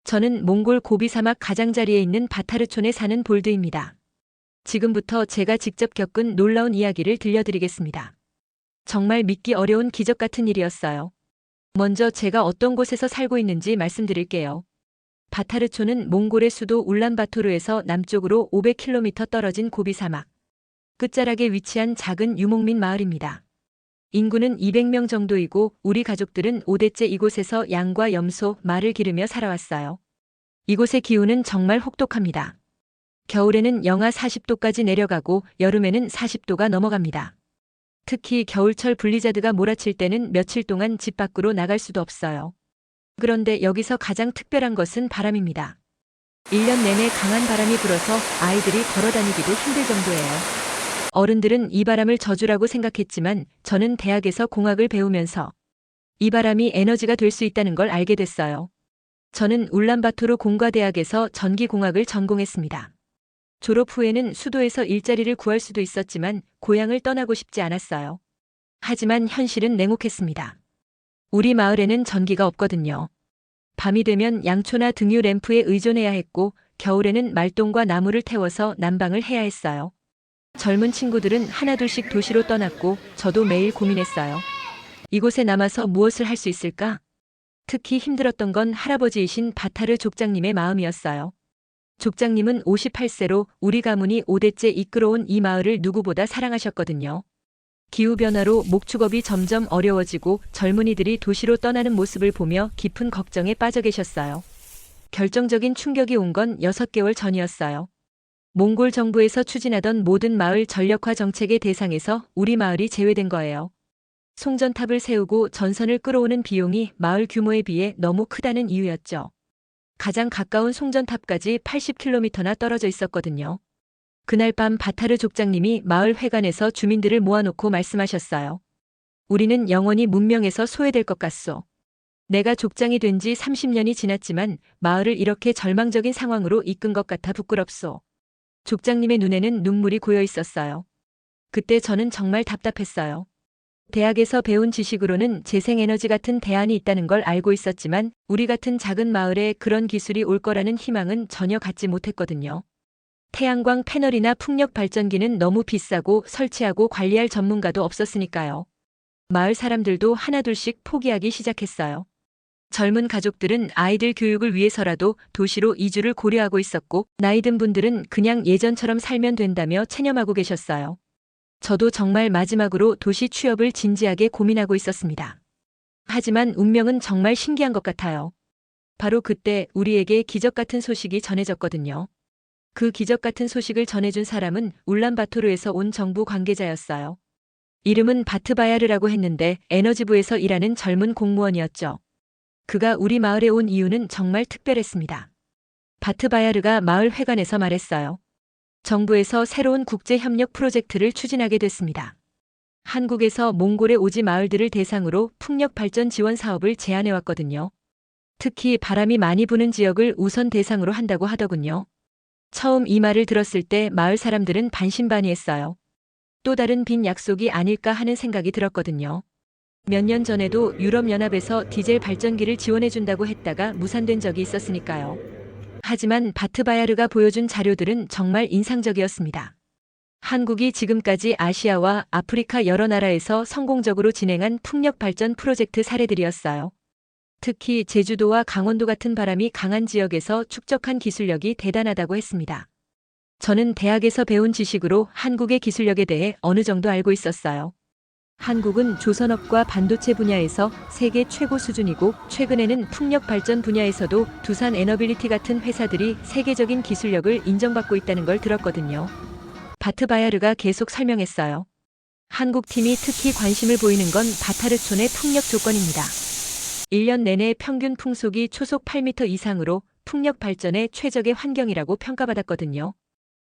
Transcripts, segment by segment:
저는 몽골 고비 사막 가장자리에 있는 바타르촌에 사는 볼드입니다. 지금부터 제가 직접 겪은 놀라운 이야기를 들려드리겠습니다. 정말 믿기 어려운 기적 같은 일이었어요. 먼저 제가 어떤 곳에서 살고 있는지 말씀드릴게요. 바타르촌은 몽골의 수도 울란바토르에서 남쪽으로 500km 떨어진 고비 사막 끝자락에 위치한 작은 유목민 마을입니다. 인구는 200명 정도이고 우리 가족들은 5대째 이곳에서 양과 염소, 말을 기르며 살아왔어요. 이곳의 기후는 정말 혹독합니다. 겨울에는 영하 40도까지 내려가고 여름에는 40도가 넘어갑니다. 특히 겨울철 블리자드가 몰아칠 때는 며칠 동안 집 밖으로 나갈 수도 없어요. 그런데 여기서 가장 특별한 것은 바람입니다. 1년 내내 강한 바람이 불어서 아이들이 걸어 다니기도 힘들 정도예요. 어른들은 이 바람을 저주라고 생각했지만 저는 대학에서 공학을 배우면서 이 바람이 에너지가 될 수 있다는 걸 알게 됐어요. 저는 울란바토르 공과대학에서 전기공학을 전공했습니다. 졸업 후에는 수도에서 일자리를 구할 수도 있었지만 고향을 떠나고 싶지 않았어요. 하지만 현실은 냉혹했습니다. 우리 마을에는 전기가 없거든요. 밤이 되면 양초나 등유 램프에 의존해야 했고 겨울에는 말똥과 나무를 태워서 난방을 해야 했어요. 젊은 친구들은 하나둘씩 도시로 떠났고 저도 매일 고민했어요. 이곳에 남아서 무엇을 할 수 있을까? 특히 힘들었던 건 할아버지이신 바타르 족장님의 마음이었어요. 족장님은 58세로 우리 가문이 5대째 이끌어온 이 마을을 누구보다 사랑하셨거든요. 기후변화로 목축업이 점점 어려워지고 젊은이들이 도시로 떠나는 모습을 보며 깊은 걱정에 빠져 계셨어요. 결정적인 충격이 온 건 6개월 전이었어요. 몽골 정부에서 추진하던 모든 마을 전력화 정책의 대상에서 우리 마을이 제외된 거예요. 송전탑을 세우고 전선을 끌어오는 비용이 마을 규모에 비해 너무 크다는 이유였죠. 가장 가까운 송전탑까지 80km나 떨어져 있었거든요. 그날 밤 바타르 족장님이 마을 회관에서 주민들을 모아놓고 말씀하셨어요. 우리는 영원히 문명에서 소외될 것 같소. 내가 족장이 된 지 30년이 지났지만 마을을 이렇게 절망적인 상황으로 이끈 것 같아 부끄럽소. 족장님의 눈에는 눈물이 고여 있었어요. 그때 저는 정말 답답했어요. 대학에서 배운 지식으로는 재생에너지 같은 대안이 있다는 걸 알고 있었지만 우리 같은 작은 마을에 그런 기술이 올 거라는 희망은 전혀 갖지 못했거든요. 태양광 패널이나 풍력 발전기는 너무 비싸고 설치하고 관리할 전문가도 없었으니까요. 마을 사람들도 하나둘씩 포기하기 시작했어요. 젊은 가족들은 아이들 교육을 위해서라도 도시로 이주를 고려하고 있었고 나이 든 분들은 그냥 예전처럼 살면 된다며 체념하고 계셨어요. 저도 정말 마지막으로 도시 취업을 진지하게 고민하고 있었습니다. 하지만 운명은 정말 신기한 것 같아요. 바로 그때 우리에게 기적 같은 소식이 전해졌거든요. 그 기적 같은 소식을 전해준 사람은 울란바토르에서 온 정부 관계자였어요. 이름은 바트바야르라고 했는데 에너지부에서 일하는 젊은 공무원이었죠. 그가 우리 마을에 온 이유는 정말 특별했습니다. 바트바야르가 마을 회관에서 말했어요. 정부에서 새로운 국제협력 프로젝트를 추진하게 됐습니다. 한국에서 몽골의 오지 마을들을 대상으로 풍력 발전 지원 사업을 제안해왔거든요. 특히 바람이 많이 부는 지역을 우선 대상으로 한다고 하더군요. 처음 이 말을 들었을 때 마을 사람들은 반신반의했어요. 또 다른 빈 약속이 아닐까 하는 생각이 들었거든요. 몇 년 전에도 유럽연합에서 디젤 발전기를 지원해준다고 했다가 무산된 적이 있었으니까요. 하지만 바트바야르가 보여준 자료들은 정말 인상적이었습니다. 한국이 지금까지 아시아와 아프리카 여러 나라에서 성공적으로 진행한 풍력 발전 프로젝트 사례들이었어요. 특히 제주도와 강원도 같은 바람이 강한 지역에서 축적한 기술력이 대단하다고 했습니다. 저는 대학에서 배운 지식으로 한국의 기술력에 대해 어느 정도 알고 있었어요. 한국은 조선업과 반도체 분야에서 세계 최고 수준이고 최근에는 풍력 발전 분야에서도 두산 에너빌리티 같은 회사들이 세계적인 기술력을 인정받고 있다는 걸 들었거든요. 바트바야르가 계속 설명했어요. 한국 팀이 특히 관심을 보이는 건 바타르촌의 풍력 조건입니다. 1년 내내 평균 풍속이 초속 8m 이상으로 풍력 발전의 최적의 환경이라고 평가받았거든요.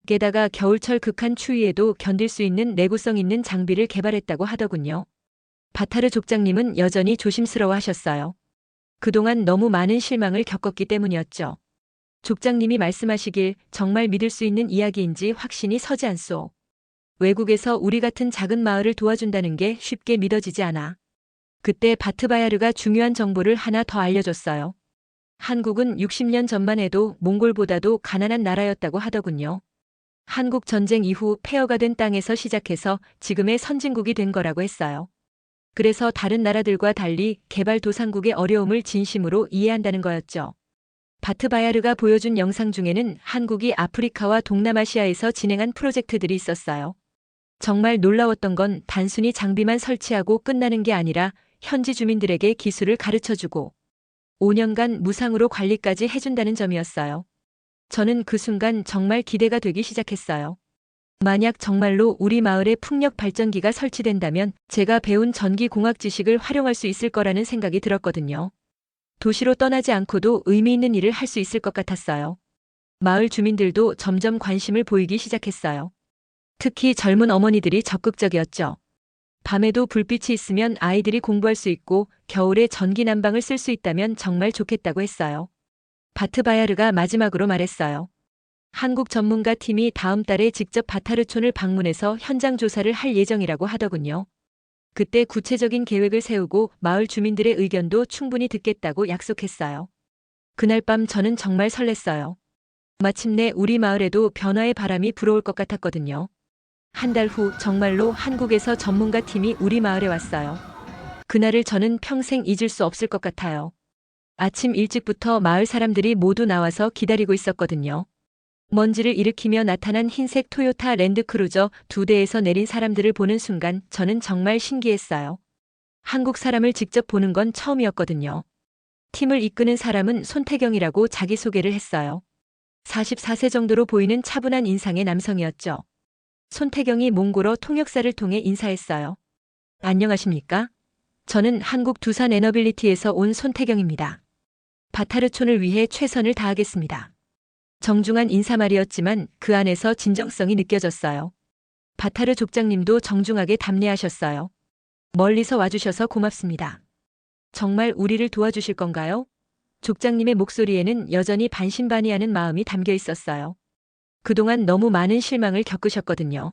게다가 겨울철 극한 추위에도 견딜 수 있는 내구성 있는 장비를 개발했다고 하더군요. 바타르 족장님은 여전히 조심스러워하셨어요. 그동안 너무 많은 실망을 겪었기 때문이었죠. 족장님이 말씀하시길 정말 믿을 수 있는 이야기인지 확신이 서지 않소. 외국에서 우리 같은 작은 마을을 도와준다는 게 쉽게 믿어지지 않아. 그때 바트바야르가 중요한 정보를 하나 더 알려줬어요. 한국은 60년 전만 해도 몽골보다도 가난한 나라였다고 하더군요. 한국 전쟁 이후 폐허가 된 땅에서 시작해서 지금의 선진국이 된 거라고 했어요. 그래서 다른 나라들과 달리 개발도상국의 어려움을 진심으로 이해한다는 거였죠. 바트바야르가 보여준 영상 중에는 한국이 아프리카와 동남아시아에서 진행한 프로젝트들이 있었어요. 정말 놀라웠던 건 단순히 장비만 설치하고 끝나는 게 아니라 현지 주민들에게 기술을 가르쳐주고 5년간 무상으로 관리까지 해준다는 점이었어요. 저는 그 순간 정말 기대가 되기 시작했어요. 만약 정말로 우리 마을에 풍력 발전기가 설치된다면 제가 배운 전기공학 지식을 활용할 수 있을 거라는 생각이 들었거든요. 도시로 떠나지 않고도 의미 있는 일을 할 수 있을 것 같았어요. 마을 주민들도 점점 관심을 보이기 시작했어요. 특히 젊은 어머니들이 적극적이었죠. 밤에도 불빛이 있으면 아이들이 공부할 수 있고 겨울에 전기 난방을 쓸 수 있다면 정말 좋겠다고 했어요. 바트바야르가 마지막으로 말했어요. 한국 전문가 팀이 다음 달에 직접 바타르촌을 방문해서 현장 조사를 할 예정이라고 하더군요. 그때 구체적인 계획을 세우고 마을 주민들의 의견도 충분히 듣겠다고 약속했어요. 그날 밤 저는 정말 설렜어요. 마침내 우리 마을에도 변화의 바람이 불어올 것 같았거든요. 한 달 후 정말로 한국에서 전문가 팀이 우리 마을에 왔어요. 그날을 저는 평생 잊을 수 없을 것 같아요. 아침 일찍부터 마을 사람들이 모두 나와서 기다리고 있었거든요. 먼지를 일으키며 나타난 흰색 토요타 랜드크루저 2대에서 내린 사람들을 보는 순간 저는 정말 신기했어요. 한국 사람을 직접 보는 건 처음이었거든요. 팀을 이끄는 사람은 손태경이라고 자기소개를 했어요. 44세 정도로 보이는 차분한 인상의 남성이었죠. 손태경이 몽골어 통역사를 통해 인사했어요. 안녕하십니까? 저는 한국 두산 에너빌리티에서 온 손태경입니다. 바타르촌을 위해 최선을 다하겠습니다. 정중한 인사말이었지만 그 안에서 진정성이 느껴졌어요. 바타르 족장님도 정중하게 답례하셨어요. 멀리서 와주셔서 고맙습니다. 정말 우리를 도와주실 건가요? 족장님의 목소리에는 여전히 반신반의하는 마음이 담겨 있었어요. 그동안 너무 많은 실망을 겪으셨거든요.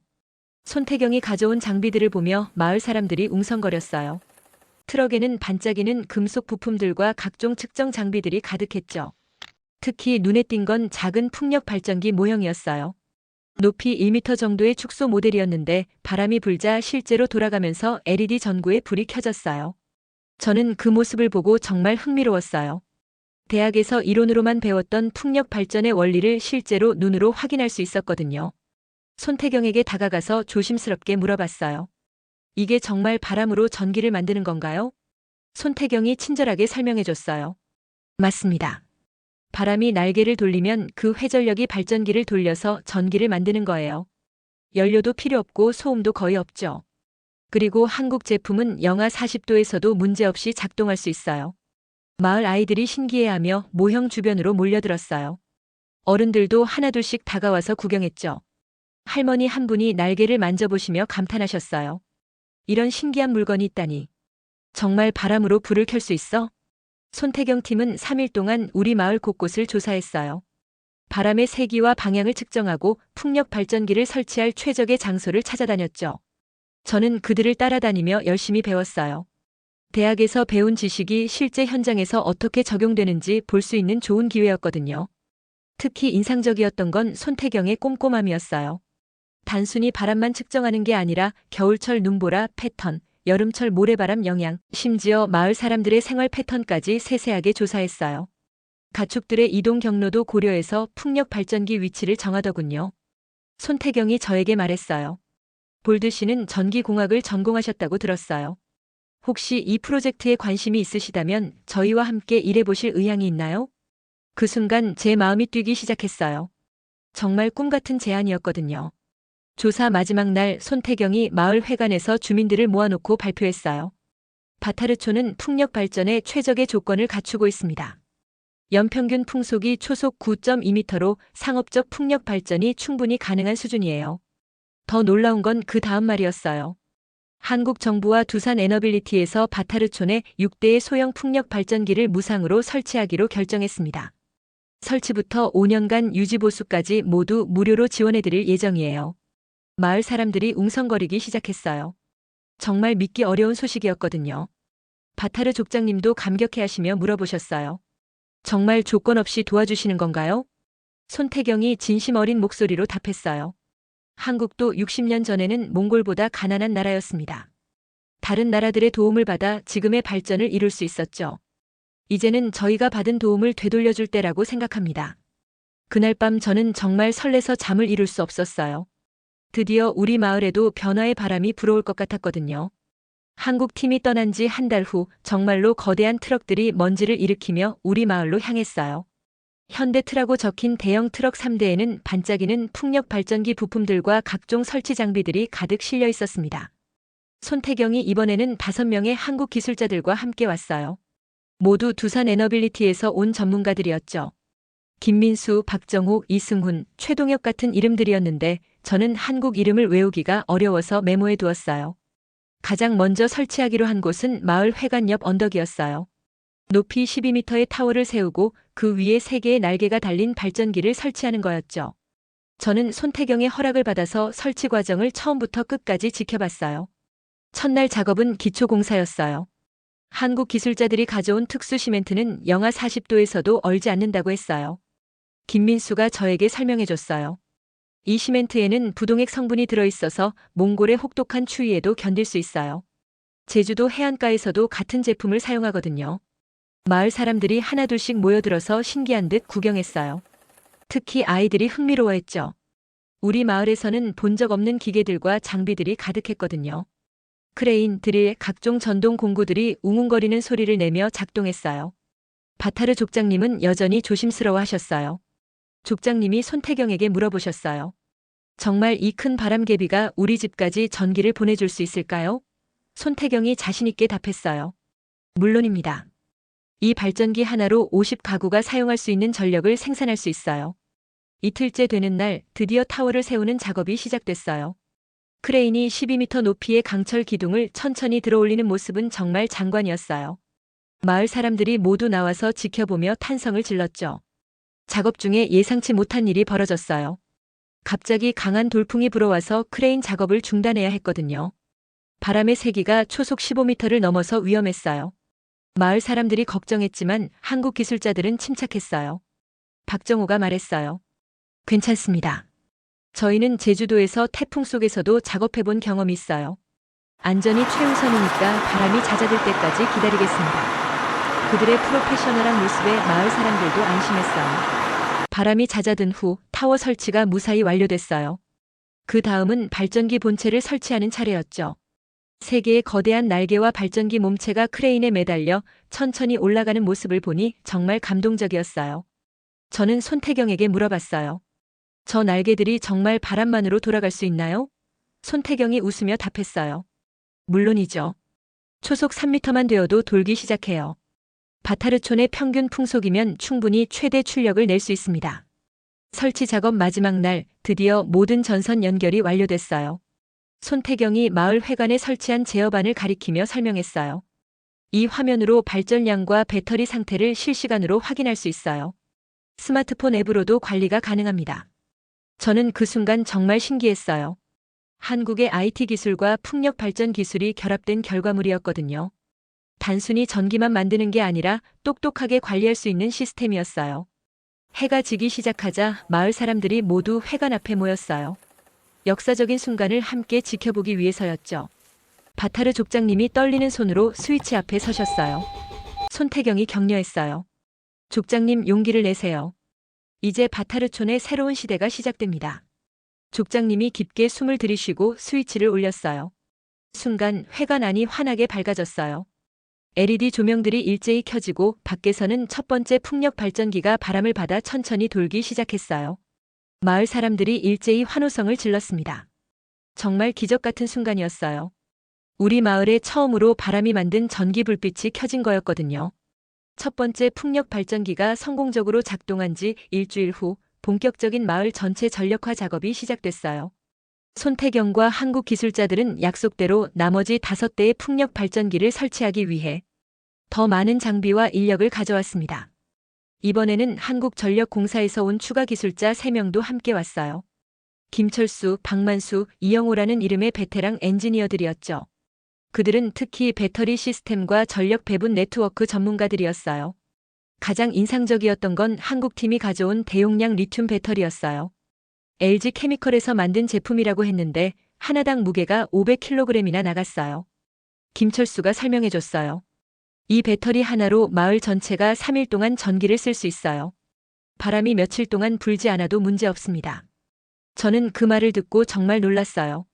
손태경이 가져온 장비들을 보며 마을 사람들이 웅성거렸어요. 트럭에는 반짝이는 금속 부품들과 각종 측정 장비들이 가득했죠. 특히 눈에 띈 건 작은 풍력 발전기 모형이었어요. 높이 1m 정도의 축소 모델이었는데 바람이 불자 실제로 돌아가면서 LED 전구에 불이 켜졌어요. 저는 그 모습을 보고 정말 흥미로웠어요. 대학에서 이론으로만 배웠던 풍력 발전의 원리를 실제로 눈으로 확인할 수 있었거든요. 손태경에게 다가가서 조심스럽게 물어봤어요. 이게 정말 바람으로 전기를 만드는 건가요? 손태경이 친절하게 설명해줬어요. 맞습니다. 바람이 날개를 돌리면 그 회전력이 발전기를 돌려서 전기를 만드는 거예요. 연료도 필요 없고 소음도 거의 없죠. 그리고 한국 제품은 영하 40도에서도 문제없이 작동할 수 있어요. 마을 아이들이 신기해하며 모형 주변으로 몰려들었어요. 어른들도 하나둘씩 다가와서 구경했죠. 할머니 한 분이 날개를 만져보시며 감탄하셨어요. 이런 신기한 물건이 있다니. 정말 바람으로 불을 켤 수 있어? 손태경 팀은 3일 동안 우리 마을 곳곳을 조사했어요. 바람의 세기와 방향을 측정하고 풍력 발전기를 설치할 최적의 장소를 찾아다녔죠. 저는 그들을 따라다니며 열심히 배웠어요. 대학에서 배운 지식이 실제 현장에서 어떻게 적용되는지 볼 수 있는 좋은 기회였거든요. 특히 인상적이었던 건 손태경의 꼼꼼함이었어요. 단순히 바람만 측정하는 게 아니라 겨울철 눈보라 패턴, 여름철 모래바람 영향, 심지어 마을 사람들의 생활 패턴까지 세세하게 조사했어요. 가축들의 이동 경로도 고려해서 풍력 발전기 위치를 정하더군요. 손태경이 저에게 말했어요. 볼드 씨는 전기공학을 전공하셨다고 들었어요. 혹시 이 프로젝트에 관심이 있으시다면 저희와 함께 일해보실 의향이 있나요? 그 순간 제 마음이 뛰기 시작했어요. 정말 꿈같은 제안이었거든요. 조사 마지막 날 손태경이 마을 회관에서 주민들을 모아놓고 발표했어요. 바타르촌은 풍력 발전에 최적의 조건을 갖추고 있습니다. 연평균 풍속이 초속 9.2m로 상업적 풍력 발전이 충분히 가능한 수준이에요. 더 놀라운 건 그 다음 말이었어요. 한국 정부와 두산 에너빌리티에서 바타르촌에 6대의 소형 풍력 발전기를 무상으로 설치하기로 결정했습니다. 설치부터 5년간 유지보수까지 모두 무료로 지원해드릴 예정이에요. 마을 사람들이 웅성거리기 시작했어요. 정말 믿기 어려운 소식이었거든요. 바타르 족장님도 감격해하시며 물어보셨어요. 정말 조건 없이 도와주시는 건가요? 손태경이 진심 어린 목소리로 답했어요. 한국도 60년 전에는 몽골보다 가난한 나라였습니다. 다른 나라들의 도움을 받아 지금의 발전을 이룰 수 있었죠. 이제는 저희가 받은 도움을 되돌려줄 때라고 생각합니다. 그날 밤 저는 정말 설레서 잠을 이룰 수 없었어요. 드디어 우리 마을에도 변화의 바람이 불어올 것 같았거든요. 한국 팀이 떠난 지 한 달 후 정말로 거대한 트럭들이 먼지를 일으키며 우리 마을로 향했어요. 현대트라고 적힌 대형 트럭 3대에는 반짝이는 풍력 발전기 부품들과 각종 설치 장비들이 가득 실려 있었습니다. 손태경이 이번에는 5명의 한국 기술자들과 함께 왔어요. 모두 두산 에너빌리티에서 온 전문가들이었죠. 김민수, 박정호, 이승훈, 최동혁 같은 이름들이었는데 저는 한국 이름을 외우기가 어려워서 메모해 두었어요. 가장 먼저 설치하기로 한 곳은 마을 회관 옆 언덕이었어요. 높이 12m의 타워를 세우고 그 위에 3개의 날개가 달린 발전기를 설치하는 거였죠. 저는 손태경의 허락을 받아서 설치 과정을 처음부터 끝까지 지켜봤어요. 첫날 작업은 기초공사였어요. 한국 기술자들이 가져온 특수 시멘트는 영하 40도에서도 얼지 않는다고 했어요. 김민수가 저에게 설명해줬어요. 이 시멘트에는 부동액 성분이 들어있어서 몽골의 혹독한 추위에도 견딜 수 있어요. 제주도 해안가에서도 같은 제품을 사용하거든요. 마을 사람들이 하나둘씩 모여들어서 신기한 듯 구경했어요. 특히 아이들이 흥미로워했죠. 우리 마을에서는 본 적 없는 기계들과 장비들이 가득했거든요. 크레인, 드릴, 각종 전동 공구들이 웅웅거리는 소리를 내며 작동했어요. 바타르 족장님은 여전히 조심스러워 하셨어요. 족장님이 손태경에게 물어보셨어요. 정말 이 큰 바람개비가 우리 집까지 전기를 보내줄 수 있을까요? 손태경이 자신있게 답했어요. 물론입니다. 이 발전기 하나로 50가구가 사용할 수 있는 전력을 생산할 수 있어요. 이틀째 되는 날 드디어 타워를 세우는 작업이 시작됐어요. 크레인이 12m 높이의 강철 기둥을 천천히 들어올리는 모습은 정말 장관이었어요. 마을 사람들이 모두 나와서 지켜보며 탄성을 질렀죠. 작업 중에 예상치 못한 일이 벌어졌어요. 갑자기 강한 돌풍이 불어와서 크레인 작업을 중단해야 했거든요. 바람의 세기가 초속 15m를 넘어서 위험했어요. 마을 사람들이 걱정했지만 한국 기술자들은 침착했어요. 박정호가 말했어요. 괜찮습니다. 저희는 제주도에서 태풍 속에서도 작업해본 경험이 있어요. 안전이 최우선이니까 바람이 잦아들 때까지 기다리겠습니다. 그들의 프로페셔널한 모습에 마을 사람들도 안심했어요. 바람이 잦아든 후 타워 설치가 무사히 완료됐어요. 그 다음은 발전기 본체를 설치하는 차례였죠. 3개의 거대한 날개와 발전기 몸체가 크레인에 매달려 천천히 올라가는 모습을 보니 정말 감동적이었어요. 저는 손태경에게 물어봤어요. 저 날개들이 정말 바람만으로 돌아갈 수 있나요? 손태경이 웃으며 답했어요. 물론이죠. 초속 3m만 되어도 돌기 시작해요. 바타르촌의 평균 풍속이면 충분히 최대 출력을 낼 수 있습니다. 설치 작업 마지막 날 드디어 모든 전선 연결이 완료됐어요. 손태경이 마을 회관에 설치한 제어반을 가리키며 설명했어요. 이 화면으로 발전량과 배터리 상태를 실시간으로 확인할 수 있어요. 스마트폰 앱으로도 관리가 가능합니다. 저는 그 순간 정말 신기했어요. 한국의 IT 기술과 풍력 발전 기술이 결합된 결과물이었거든요. 단순히 전기만 만드는 게 아니라 똑똑하게 관리할 수 있는 시스템이었어요. 해가 지기 시작하자 마을 사람들이 모두 회관 앞에 모였어요. 역사적인 순간을 함께 지켜보기 위해서였죠. 바타르 족장님이 떨리는 손으로 스위치 앞에 서셨어요. 손태경이 격려했어요. 족장님 용기를 내세요. 이제 바타르촌의 새로운 시대가 시작됩니다. 족장님이 깊게 숨을 들이쉬고 스위치를 올렸어요. 순간 회관 안이 환하게 밝아졌어요. LED 조명들이 일제히 켜지고 밖에서는 첫 번째 풍력 발전기가 바람을 받아 천천히 돌기 시작했어요. 마을 사람들이 일제히 환호성을 질렀습니다. 정말 기적 같은 순간이었어요. 우리 마을에 처음으로 바람이 만든 전기 불빛이 켜진 거였거든요. 첫 번째 풍력 발전기가 성공적으로 작동한 지 일주일 후 본격적인 마을 전체 전력화 작업이 시작됐어요. 손태경과 한국 기술자들은 약속대로 나머지 5대의 풍력 발전기를 설치하기 위해 더 많은 장비와 인력을 가져왔습니다. 이번에는 한국전력공사에서 온 추가 기술자 3명도 함께 왔어요. 김철수, 박만수, 이영호라는 이름의 베테랑 엔지니어들이었죠. 그들은 특히 배터리 시스템과 전력 배분 네트워크 전문가들이었어요. 가장 인상적이었던 건 한국팀이 가져온 대용량 리튬 배터리였어요. LG 케미컬에서 만든 제품이라고 했는데 하나당 무게가 500kg이나 나갔어요. 김철수가 설명해줬어요. 이 배터리 하나로 마을 전체가 3일 동안 전기를 쓸 수 있어요. 바람이 며칠 동안 불지 않아도 문제 없습니다. 저는 그 말을 듣고 정말 놀랐어요.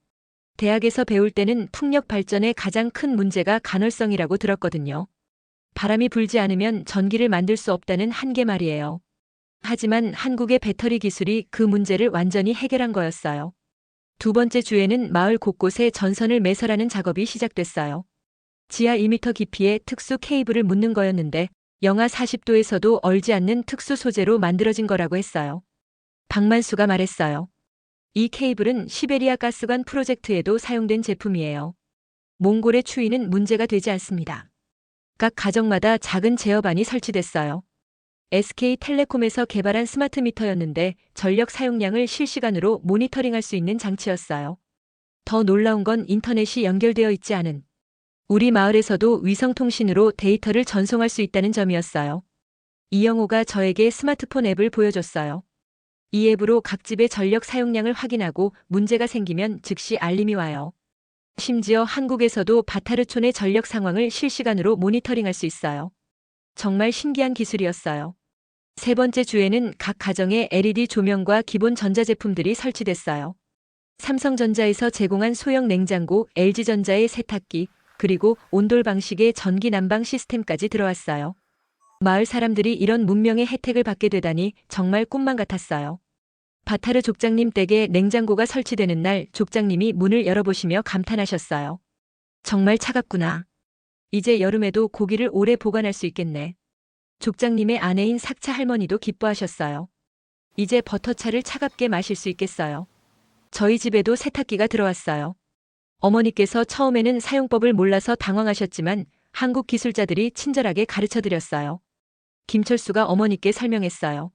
대학에서 배울 때는 풍력 발전의 가장 큰 문제가 간헐성이라고 들었거든요. 바람이 불지 않으면 전기를 만들 수 없다는 한계 말이에요. 하지만 한국의 배터리 기술이 그 문제를 완전히 해결한 거였어요. 두 번째 주에는 마을 곳곳에 전선을 매설하는 작업이 시작됐어요. 지하 1m 깊이의 특수 케이블을 묻는 거였는데 영하 40도에서도 얼지 않는 특수 소재로 만들어진 거라고 했어요. 박만수가 말했어요. 이 케이블은 시베리아 가스관 프로젝트에도 사용된 제품이에요. 몽골의 추위는 문제가 되지 않습니다. 각 가정마다 작은 제어반이 설치됐어요. SK텔레콤에서 개발한 스마트 미터였는데 전력 사용량을 실시간으로 모니터링할 수 있는 장치였어요. 더 놀라운 건 인터넷이 연결되어 있지 않은 우리 마을에서도 위성통신으로 데이터를 전송할 수 있다는 점이었어요. 이영호가 저에게 스마트폰 앱을 보여줬어요. 이 앱으로 각 집의 전력 사용량을 확인하고 문제가 생기면 즉시 알림이 와요. 심지어 한국에서도 바타르촌의 전력 상황을 실시간으로 모니터링할 수 있어요. 정말 신기한 기술이었어요. 세 번째 주에는 각 가정에 LED 조명과 기본 전자제품들이 설치됐어요. 삼성전자에서 제공한 소형 냉장고, LG전자의 세탁기, 그리고 온돌 방식의 전기 난방 시스템까지 들어왔어요. 마을 사람들이 이런 문명의 혜택을 받게 되다니 정말 꿈만 같았어요. 바타르 족장님 댁에 냉장고가 설치되는 날 족장님이 문을 열어보시며 감탄하셨어요. 정말 차갑구나. 이제 여름에도 고기를 오래 보관할 수 있겠네. 족장님의 아내인 삭차 할머니도 기뻐하셨어요. 이제 버터차를 차갑게 마실 수 있겠어요. 저희 집에도 세탁기가 들어왔어요. 어머니께서 처음에는 사용법을 몰라서 당황하셨지만 한국 기술자들이 친절하게 가르쳐드렸어요. 김철수가 어머니께 설명했어요.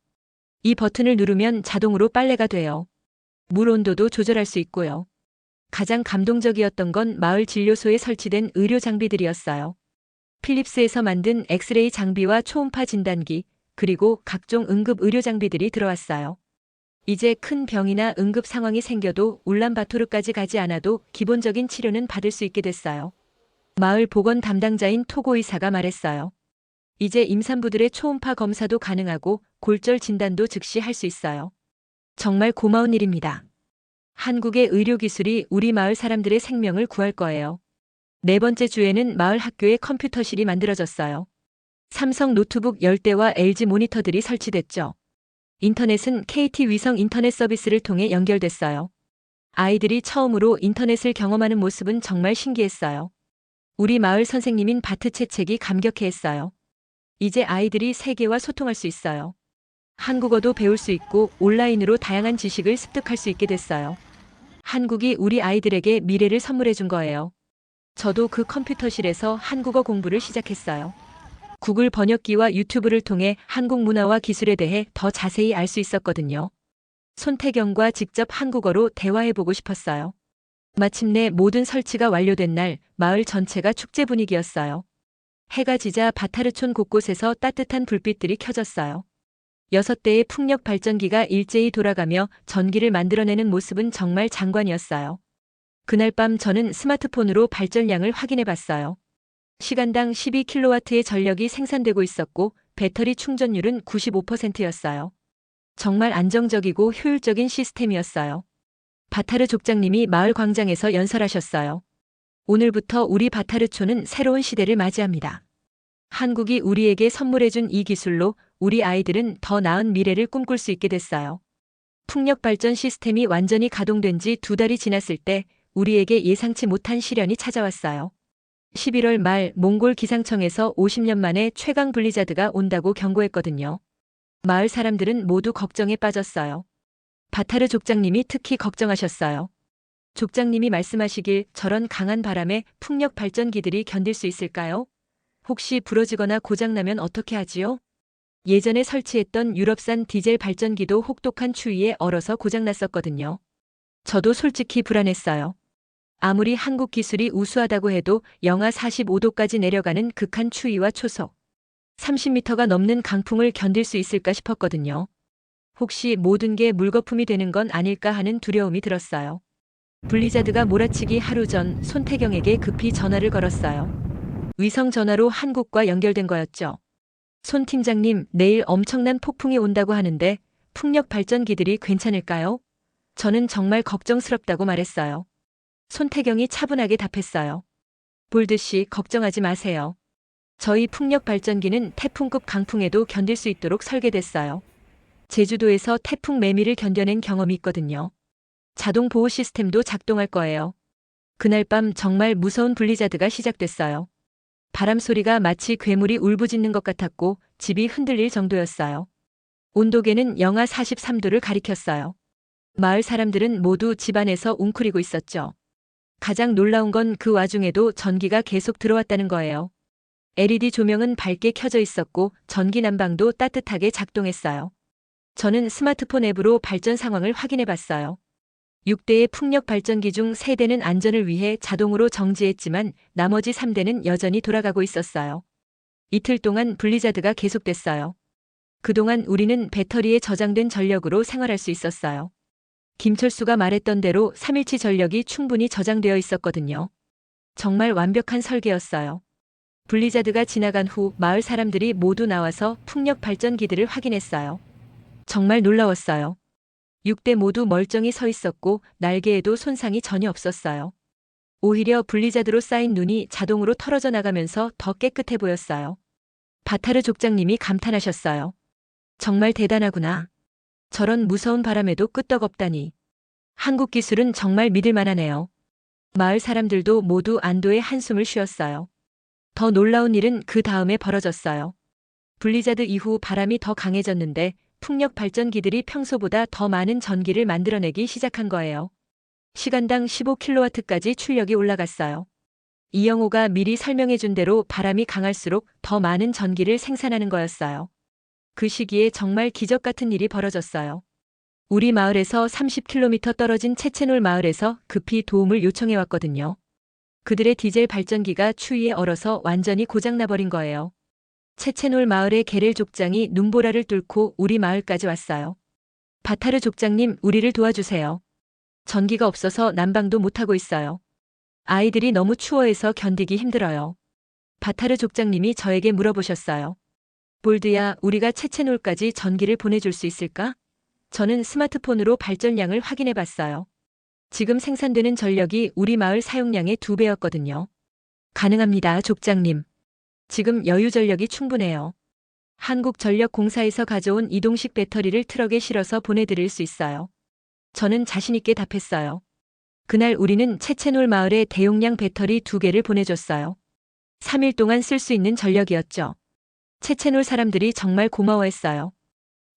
이 버튼을 누르면 자동으로 빨래가 돼요. 물 온도도 조절할 수 있고요. 가장 감동적이었던 건 마을 진료소에 설치된 의료 장비들이었어요. 필립스에서 만든 엑스레이 장비와 초음파 진단기, 그리고 각종 응급 의료 장비들이 들어왔어요. 이제 큰 병이나 응급 상황이 생겨도 울란바토르까지 가지 않아도 기본적인 치료는 받을 수 있게 됐어요. 마을 보건 담당자인 토고 의사가 말했어요. 이제 임산부들의 초음파 검사도 가능하고 골절 진단도 즉시 할 수 있어요. 정말 고마운 일입니다. 한국의 의료기술이 우리 마을 사람들의 생명을 구할 거예요. 네 번째 주에는 마을 학교에 컴퓨터실이 만들어졌어요. 삼성 노트북 10대와 LG 모니터들이 설치됐죠. 인터넷은 KT 위성 인터넷 서비스를 통해 연결됐어요. 아이들이 처음으로 인터넷을 경험하는 모습은 정말 신기했어요. 우리 마을 선생님인 바트 채책이 감격해했어요. 이제 아이들이 세계와 소통할 수 있어요. 한국어도 배울 수 있고 온라인으로 다양한 지식을 습득할 수 있게 됐어요. 한국이 우리 아이들에게 미래를 선물해 준 거예요. 저도 그 컴퓨터실에서 한국어 공부를 시작했어요. 구글 번역기와 유튜브를 통해 한국 문화와 기술에 대해 더 자세히 알 수 있었거든요. 손태경과 직접 한국어로 대화해보고 싶었어요. 마침내 모든 설치가 완료된 날 마을 전체가 축제 분위기였어요. 해가 지자 바타르촌 곳곳에서 따뜻한 불빛들이 켜졌어요. 6대의 풍력 발전기가 일제히 돌아가며 전기를 만들어내는 모습은 정말 장관이었어요. 그날 밤 저는 스마트폰으로 발전량을 확인해 봤어요. 시간당 12kW의 전력이 생산되고 있었고 배터리 충전율은 95%였어요. 정말 안정적이고 효율적인 시스템이었어요. 바타르 족장님이 마을 광장에서 연설하셨어요. 오늘부터 우리 바타르촌은 새로운 시대를 맞이합니다. 한국이 우리에게 선물해준 이 기술로 우리 아이들은 더 나은 미래를 꿈꿀 수 있게 됐어요. 풍력 발전 시스템이 완전히 가동된 지 2달이 지났을 때 우리에게 예상치 못한 시련이 찾아왔어요. 11월 말 몽골 기상청에서 50년 만에 최강 블리자드가 온다고 경고했거든요. 마을 사람들은 모두 걱정에 빠졌어요. 바타르 족장님이 특히 걱정하셨어요. 족장님이 말씀하시길 저런 강한 바람에 풍력 발전기들이 견딜 수 있을까요? 혹시 부러지거나 고장나면 어떻게 하지요? 예전에 설치했던 유럽산 디젤 발전기도 혹독한 추위에 얼어서 고장났었거든요. 저도 솔직히 불안했어요. 아무리 한국 기술이 우수하다고 해도 영하 45도까지 내려가는 극한 추위와 초속 30m가 넘는 강풍을 견딜 수 있을까 싶었거든요. 혹시 모든 게 물거품이 되는 건 아닐까 하는 두려움이 들었어요. 블리자드가 몰아치기 하루 전 손태경에게 급히 전화를 걸었어요. 위성 전화로 한국과 연결된 거였죠. 손 팀장님, 내일 엄청난 폭풍이 온다고 하는데 풍력 발전기들이 괜찮을까요? 저는 정말 걱정스럽다고 말했어요. 손태경이 차분하게 답했어요. 볼드 씨, 걱정하지 마세요. 저희 풍력 발전기는 태풍급 강풍에도 견딜 수 있도록 설계됐어요. 제주도에서 태풍 매미를 견뎌낸 경험이 있거든요. 자동 보호 시스템도 작동할 거예요. 그날 밤 정말 무서운 블리자드가 시작됐어요. 바람 소리가 마치 괴물이 울부짖는 것 같았고 집이 흔들릴 정도였어요. 온도계는 영하 43도를 가리켰어요. 마을 사람들은 모두 집안에서 웅크리고 있었죠. 가장 놀라운 건 그 와중에도 전기가 계속 들어왔다는 거예요. LED 조명은 밝게 켜져 있었고 전기 난방도 따뜻하게 작동했어요. 저는 스마트폰 앱으로 발전 상황을 확인해 봤어요. 6대의 풍력 발전기 중 3대는 안전을 위해 자동으로 정지했지만 나머지 3대는 여전히 돌아가고 있었어요. 이틀 동안 블리자드가 계속됐어요. 그동안 우리는 배터리에 저장된 전력으로 생활할 수 있었어요. 김철수가 말했던 대로 3일치 전력이 충분히 저장되어 있었거든요. 정말 완벽한 설계였어요. 블리자드가 지나간 후 마을 사람들이 모두 나와서 풍력 발전기들을 확인했어요. 정말 놀라웠어요. 6대 모두 멀쩡히 서 있었고 날개에도 손상이 전혀 없었어요. 오히려 블리자드로 쌓인 눈이 자동으로 털어져 나가면서 더 깨끗해 보였어요. 바타르 족장님이 감탄하셨어요. 정말 대단하구나. 저런 무서운 바람에도 끄떡없다니. 한국 기술은 정말 믿을 만하네요. 마을 사람들도 모두 안도의 한숨을 쉬었어요. 더 놀라운 일은 그 다음에 벌어졌어요. 블리자드 이후 바람이 더 강해졌는데 풍력 발전기들이 평소보다 더 많은 전기를 만들어내기 시작한 거예요. 시간당 15kW까지 출력이 올라갔어요. 이영호가 미리 설명해준 대로 바람이 강할수록 더 많은 전기를 생산하는 거였어요. 그 시기에 정말 기적 같은 일이 벌어졌어요. 우리 마을에서 30km 떨어진 채채놀 마을에서 급히 도움을 요청해 왔거든요. 그들의 디젤 발전기가 추위에 얼어서 완전히 고장나버린 거예요. 채채놀 마을의 게렐 족장이 눈보라를 뚫고 우리 마을까지 왔어요. 바타르 족장님, 우리를 도와주세요. 전기가 없어서 난방도 못하고 있어요. 아이들이 너무 추워해서 견디기 힘들어요. 바타르 족장님이 저에게 물어보셨어요. 볼드야, 우리가 채채놀까지 전기를 보내줄 수 있을까? 저는 스마트폰으로 발전량을 확인해 봤어요. 지금 생산되는 전력이 우리 마을 사용량의 2배였거든요. 가능합니다, 족장님. 지금 여유 전력이 충분해요. 한국전력공사에서 가져온 이동식 배터리를 트럭에 실어서 보내드릴 수 있어요. 저는 자신있게 답했어요. 그날 우리는 채채놀 마을에 대용량 배터리 2개를 보내줬어요. 3일 동안 쓸 수 있는 전력이었죠. 채채놀 사람들이 정말 고마워했어요.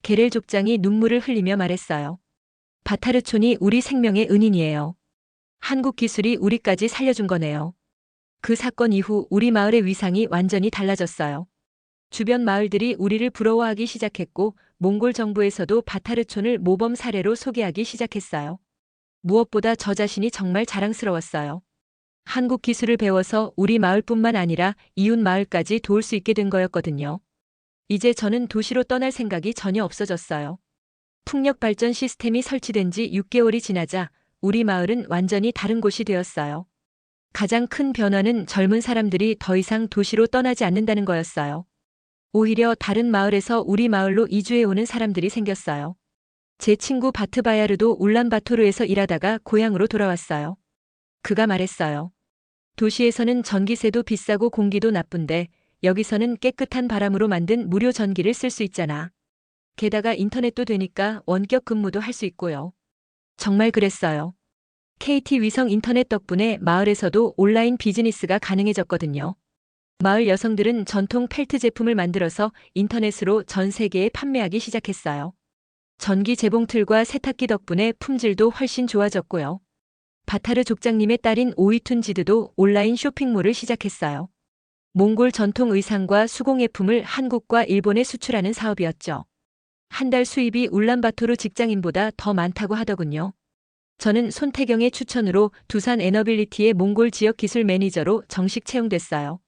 게렐 족장이 눈물을 흘리며 말했어요. 바타르촌이 우리 생명의 은인이에요. 한국 기술이 우리까지 살려준 거네요. 그 사건 이후 우리 마을의 위상이 완전히 달라졌어요. 주변 마을들이 우리를 부러워하기 시작했고 몽골 정부에서도 바타르촌을 모범 사례로 소개하기 시작했어요. 무엇보다 저 자신이 정말 자랑스러웠어요. 한국 기술을 배워서 우리 마을뿐만 아니라 이웃 마을까지 도울 수 있게 된 거였거든요. 이제 저는 도시로 떠날 생각이 전혀 없어졌어요. 풍력 발전 시스템이 설치된 지 6개월이 지나자 우리 마을은 완전히 다른 곳이 되었어요. 가장 큰 변화는 젊은 사람들이 더 이상 도시로 떠나지 않는다는 거였어요. 오히려 다른 마을에서 우리 마을로 이주해 오는 사람들이 생겼어요. 제 친구 바트바야르도 울란바토르에서 일하다가 고향으로 돌아왔어요. 그가 말했어요. 도시에서는 전기세도 비싸고 공기도 나쁜데 여기서는 깨끗한 바람으로 만든 무료 전기를 쓸 수 있잖아. 게다가 인터넷도 되니까 원격 근무도 할 수 있고요. 정말 그랬어요. KT 위성 인터넷 덕분에 마을에서도 온라인 비즈니스가 가능해졌거든요. 마을 여성들은 전통 펠트 제품을 만들어서 인터넷으로 전 세계에 판매하기 시작했어요. 전기 재봉틀과 세탁기 덕분에 품질도 훨씬 좋아졌고요. 바타르 족장님의 딸인 오이툰 지드도 온라인 쇼핑몰을 시작했어요. 몽골 전통 의상과 수공예품을 한국과 일본에 수출하는 사업이었죠. 한 달 수입이 울란바토르 직장인보다 더 많다고 하더군요. 저는 손태경의 추천으로 두산 에너빌리티의 몽골 지역 기술 매니저로 정식 채용됐어요.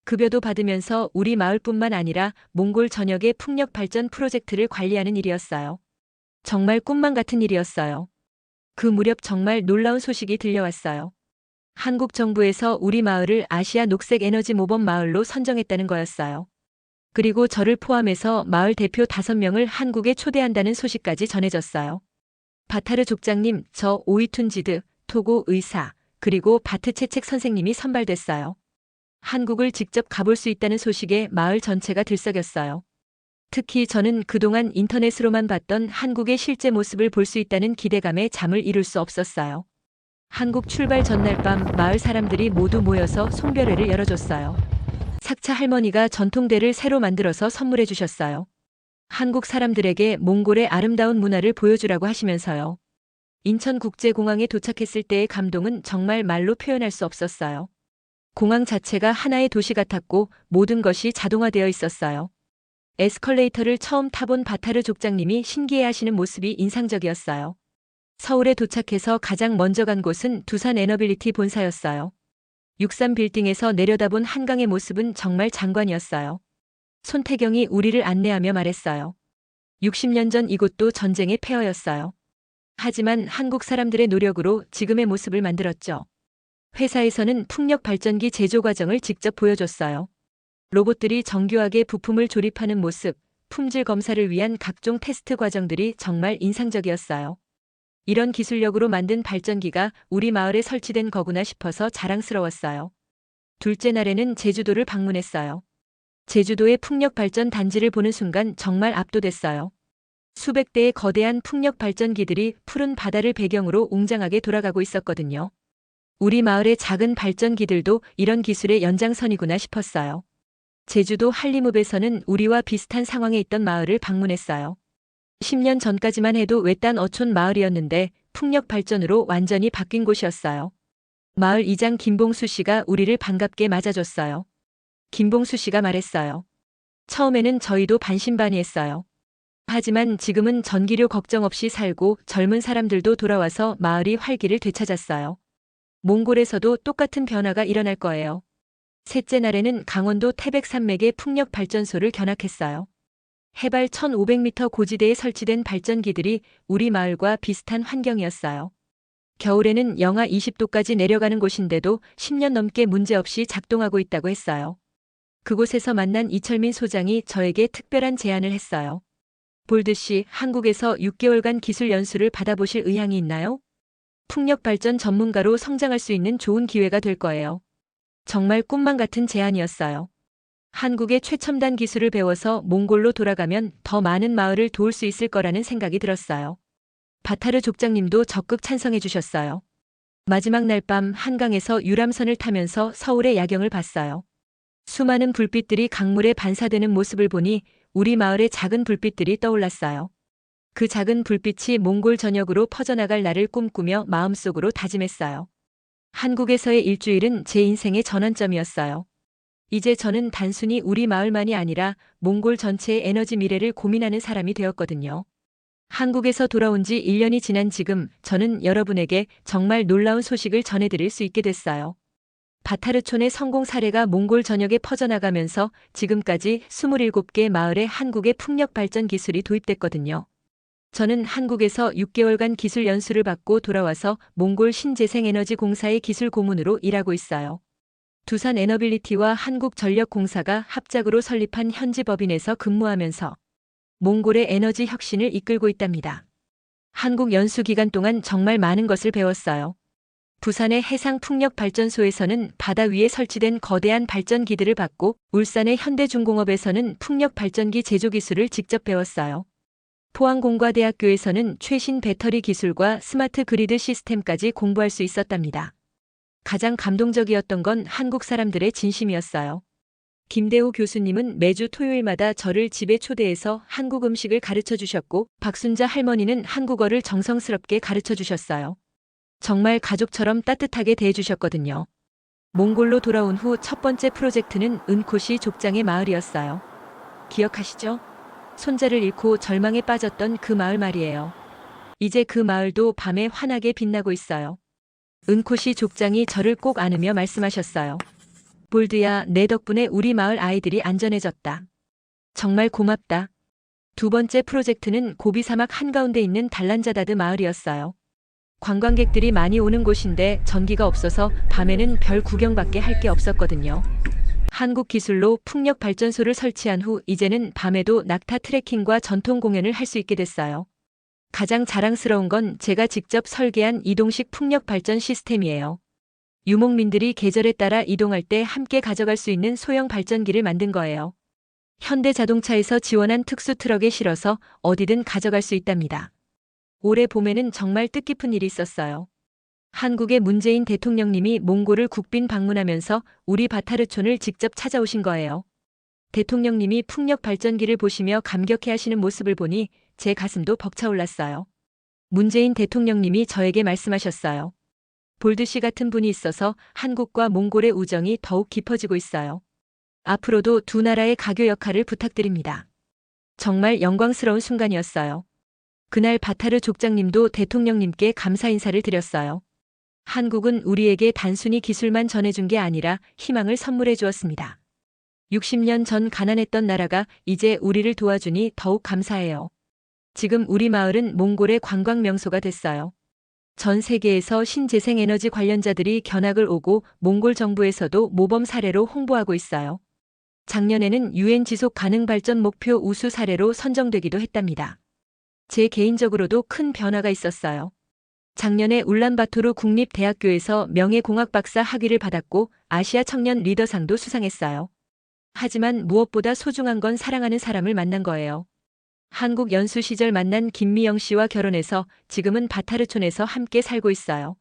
급여도 받으면서 우리 마을뿐만 아니라 몽골 전역의 풍력 발전 프로젝트를 관리하는 일이었어요. 정말 꿈만 같은 일이었어요. 그 무렵 정말 놀라운 소식이 들려왔어요. 한국 정부에서 우리 마을을 아시아 녹색 에너지 모범 마을로 선정했다는 거였어요. 그리고 저를 포함해서 마을 대표 5명을 한국에 초대한다는 소식까지 전해졌어요. 바타르 족장님, 저 오이툰지드, 토고 의사, 그리고 바트 채책 선생님이 선발됐어요. 한국을 직접 가볼 수 있다는 소식에 마을 전체가 들썩였어요. 특히 저는 그동안 인터넷으로만 봤던 한국의 실제 모습을 볼 수 있다는 기대감에 잠을 이룰 수 없었어요. 한국 출발 전날 밤 마을 사람들이 모두 모여서 송별회를 열어줬어요. sakcha 할머니가 전통대를 새로 만들어서 선물해 주셨어요. 한국 사람들에게 몽골의 아름다운 문화를 보여주라고 하시면서요. 인천국제공항에 도착했을 때의 감동은 정말 말로 표현할 수 없었어요. 공항 자체가 하나의 도시 같았고 모든 것이 자동화되어 있었어요. 에스컬레이터를 처음 타본 바타르 족장님이 신기해하시는 모습이 인상적이었어요. 서울에 도착해서 가장 먼저 간 곳은 두산 에너빌리티 본사였어요. 63 빌딩에서 내려다본 한강의 모습은 정말 장관이었어요. 손태경이 우리를 안내하며 말했어요. 60년 전 이곳도 전쟁의 폐허였어요. 하지만 한국 사람들의 노력으로 지금의 모습을 만들었죠. 회사에서는 풍력 발전기 제조 과정을 직접 보여줬어요. 로봇들이 정교하게 부품을 조립하는 모습, 품질 검사를 위한 각종 테스트 과정들이 정말 인상적이었어요. 이런 기술력으로 만든 발전기가 우리 마을에 설치된 거구나 싶어서 자랑스러웠어요. 둘째 날에는 제주도를 방문했어요. 제주도의 풍력 발전 단지를 보는 순간 정말 압도됐어요. 수백 대의 거대한 풍력 발전기들이 푸른 바다를 배경으로 웅장하게 돌아가고 있었거든요. 우리 마을의 작은 발전기들도 이런 기술의 연장선이구나 싶었어요. 제주도 한림읍에서는 우리와 비슷한 상황에 있던 마을을 방문했어요. 10년 전까지만 해도 외딴 어촌 마을이었는데 풍력 발전으로 완전히 바뀐 곳이었어요. 마을 이장 김봉수 씨가 우리를 반갑게 맞아줬어요. 김봉수 씨가 말했어요. 처음에는 저희도 반신반의했어요. 하지만 지금은 전기료 걱정 없이 살고 젊은 사람들도 돌아와서 마을이 활기를 되찾았어요. 몽골에서도 똑같은 변화가 일어날 거예요. 셋째 날에는 강원도 태백산맥의 풍력 발전소를 견학했어요. 해발 1500m 고지대에 설치된 발전기들이 우리 마을과 비슷한 환경이었어요. 겨울에는 영하 20도까지 내려가는 곳인데도 10년 넘게 문제없이 작동하고 있다고 했어요. 그곳에서 만난 이철민 소장이 저에게 특별한 제안을 했어요. 볼드 씨, 한국에서 6개월간 기술 연수를 받아보실 의향이 있나요? 풍력 발전 전문가로 성장할 수 있는 좋은 기회가 될 거예요. 정말 꿈만 같은 제안이었어요. 한국의 최첨단 기술을 배워서 몽골로 돌아가면 더 많은 마을을 도울 수 있을 거라는 생각이 들었어요. 바타르 족장님도 적극 찬성해 주셨어요. 마지막 날 밤 한강에서 유람선을 타면서 서울의 야경을 봤어요. 수많은 불빛들이 강물에 반사되는 모습을 보니 우리 마을의 작은 불빛들이 떠올랐어요. 그 작은 불빛이 몽골 전역으로 퍼져나갈 날을 꿈꾸며 마음속으로 다짐했어요. 한국에서의 일주일은 제 인생의 전환점이었어요. 이제 저는 단순히 우리 마을만이 아니라 몽골 전체의 에너지 미래를 고민하는 사람이 되었거든요. 한국에서 돌아온 지 1년이 지난 지금 저는 여러분에게 정말 놀라운 소식을 전해드릴 수 있게 됐어요. 바타르촌의 성공 사례가 몽골 전역에 퍼져나가면서 지금까지 27개 마을에 한국의 풍력 발전 기술이 도입됐거든요. 저는 한국에서 6개월간 기술 연수를 받고 돌아와서 몽골 신재생에너지 공사의 기술 고문으로 일하고 있어요. 두산 에너빌리티와 한국전력공사가 합작으로 설립한 현지 법인에서 근무하면서 몽골의 에너지 혁신을 이끌고 있답니다. 한국 연수 기간 동안 정말 많은 것을 배웠어요. 부산의 해상풍력발전소에서는 바다 위에 설치된 거대한 발전기들을 봤고 울산의 현대중공업에서는 풍력발전기 제조 기술을 직접 배웠어요. 포항공과대학교에서는 최신 배터리 기술과 스마트 그리드 시스템까지 공부할 수 있었답니다. 가장 감동적이었던 건 한국 사람들의 진심이었어요. 김대우 교수님은 매주 토요일마다 저를 집에 초대해서 한국 음식을 가르쳐 주셨고 박순자 할머니는 한국어를 정성스럽게 가르쳐 주셨어요. 정말 가족처럼 따뜻하게 대해주셨거든요. 몽골로 돌아온 후 첫 번째 프로젝트는 은코시 족장의 마을이었어요. 기억하시죠? 손자를 잃고 절망에 빠졌던 그 마을 말이에요. 이제 그 마을도 밤에 환하게 빛나고 있어요. 은코시 족장이 저를 꼭 안으며 말씀하셨어요. 볼드야, 내 덕분에 우리 마을 아이들이 안전해졌다. 정말 고맙다. 두 번째 프로젝트는 고비 사막 한가운데 있는 달란자다드 마을이었어요. 관광객들이 많이 오는 곳인데 전기가 없어서 밤에는 별 구경밖에 할 게 없었거든요. 한국 기술로 풍력 발전소를 설치한 후 이제는 밤에도 낙타 트레킹과 전통 공연을 할 수 있게 됐어요. 가장 자랑스러운 건 제가 직접 설계한 이동식 풍력 발전 시스템이에요. 유목민들이 계절에 따라 이동할 때 함께 가져갈 수 있는 소형 발전기를 만든 거예요. 현대자동차에서 지원한 특수 트럭에 실어서 어디든 가져갈 수 있답니다. 올해 봄에는 정말 뜻깊은 일이 있었어요. 한국의 문재인 대통령님이 몽골을 국빈 방문하면서 우리 바타르촌을 직접 찾아오신 거예요. 대통령님이 풍력 발전기를 보시며 감격해하시는 모습을 보니 제 가슴도 벅차올랐어요. 문재인 대통령님이 저에게 말씀하셨어요. 볼드 씨 같은 분이 있어서 한국과 몽골의 우정이 더욱 깊어지고 있어요. 앞으로도 두 나라의 가교 역할을 부탁드립니다. 정말 영광스러운 순간이었어요. 그날 바타르 족장님도 대통령님께 감사 인사를 드렸어요. 한국은 우리에게 단순히 기술만 전해준 게 아니라 희망을 선물해 주었습니다. 60년 전 가난했던 나라가 이제 우리를 도와주니 더욱 감사해요. 지금 우리 마을은 몽골의 관광 명소가 됐어요. 전 세계에서 신재생에너지 관련자들이 견학을 오고 몽골 정부에서도 모범 사례로 홍보하고 있어요. 작년에는 UN 지속 가능 발전 목표 우수 사례로 선정되기도 했답니다. 제 개인적으로도 큰 변화가 있었어요. 작년에 울란바토르 국립대학교에서 명예공학 박사 학위를 받았고 아시아 청년 리더상도 수상했어요. 하지만 무엇보다 소중한 건 사랑하는 사람을 만난 거예요. 한국 연수 시절 만난 김미영 씨와 결혼해서 지금은 바타르촌에서 함께 살고 있어요.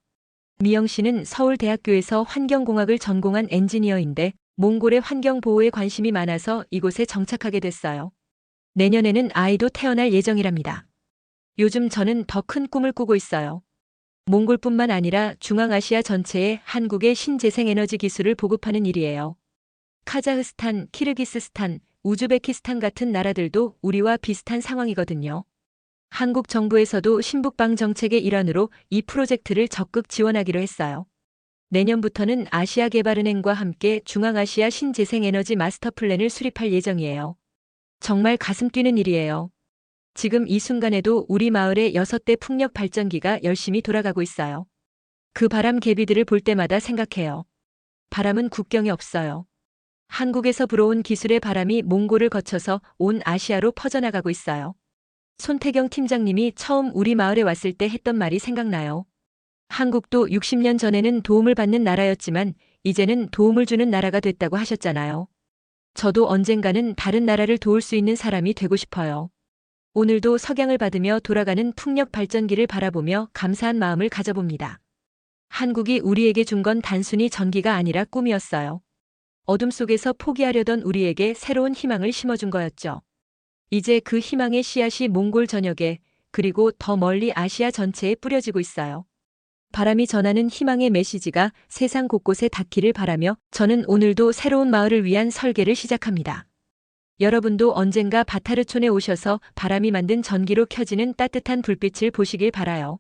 미영 씨는 서울대학교에서 환경공학을 전공한 엔지니어인데 몽골의 환경 보호에 관심이 많아서 이곳에 정착하게 됐어요. 내년에는 아이도 태어날 예정이랍니다. 요즘 저는 더 큰 꿈을 꾸고 있어요. 몽골뿐만 아니라 중앙아시아 전체에 한국의 신재생에너지 기술을 보급하는 일이에요. 카자흐스탄, 키르기스스탄, 우즈베키스탄 같은 나라들도 우리와 비슷한 상황이거든요. 한국 정부에서도 신북방 정책의 일환으로 이 프로젝트를 적극 지원하기로 했어요. 내년부터는 아시아개발은행과 함께 중앙아시아 신재생에너지 마스터 플랜을 수립할 예정이에요. 정말 가슴 뛰는 일이에요. 지금 이 순간에도 우리 마을의 6대 풍력 발전기가 열심히 돌아가고 있어요. 그 바람 개비들을 볼 때마다 생각해요. 바람은 국경이 없어요. 한국에서 불어온 기술의 바람이 몽골을 거쳐서 온 아시아로 퍼져나가고 있어요. 손태경 팀장님이 처음 우리 마을에 왔을 때 했던 말이 생각나요. 한국도 60년 전에는 도움을 받는 나라였지만 이제는 도움을 주는 나라가 됐다고 하셨잖아요. 저도 언젠가는 다른 나라를 도울 수 있는 사람이 되고 싶어요. 오늘도 석양을 받으며 돌아가는 풍력 발전기를 바라보며 감사한 마음을 가져봅니다. 한국이 우리에게 준 건 단순히 전기가 아니라 꿈이었어요. 어둠 속에서 포기하려던 우리에게 새로운 희망을 심어준 거였죠. 이제 그 희망의 씨앗이 몽골 전역에 그리고 더 멀리 아시아 전체에 뿌려지고 있어요. 바람이 전하는 희망의 메시지가 세상 곳곳에 닿기를 바라며 저는 오늘도 새로운 마을을 위한 설계를 시작합니다. 여러분도 언젠가 바타르촌에 오셔서 바람이 만든 전기로 켜지는 따뜻한 불빛을 보시길 바라요.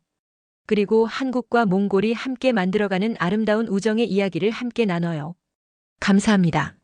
그리고 한국과 몽골이 함께 만들어가는 아름다운 우정의 이야기를 함께 나눠요. 감사합니다.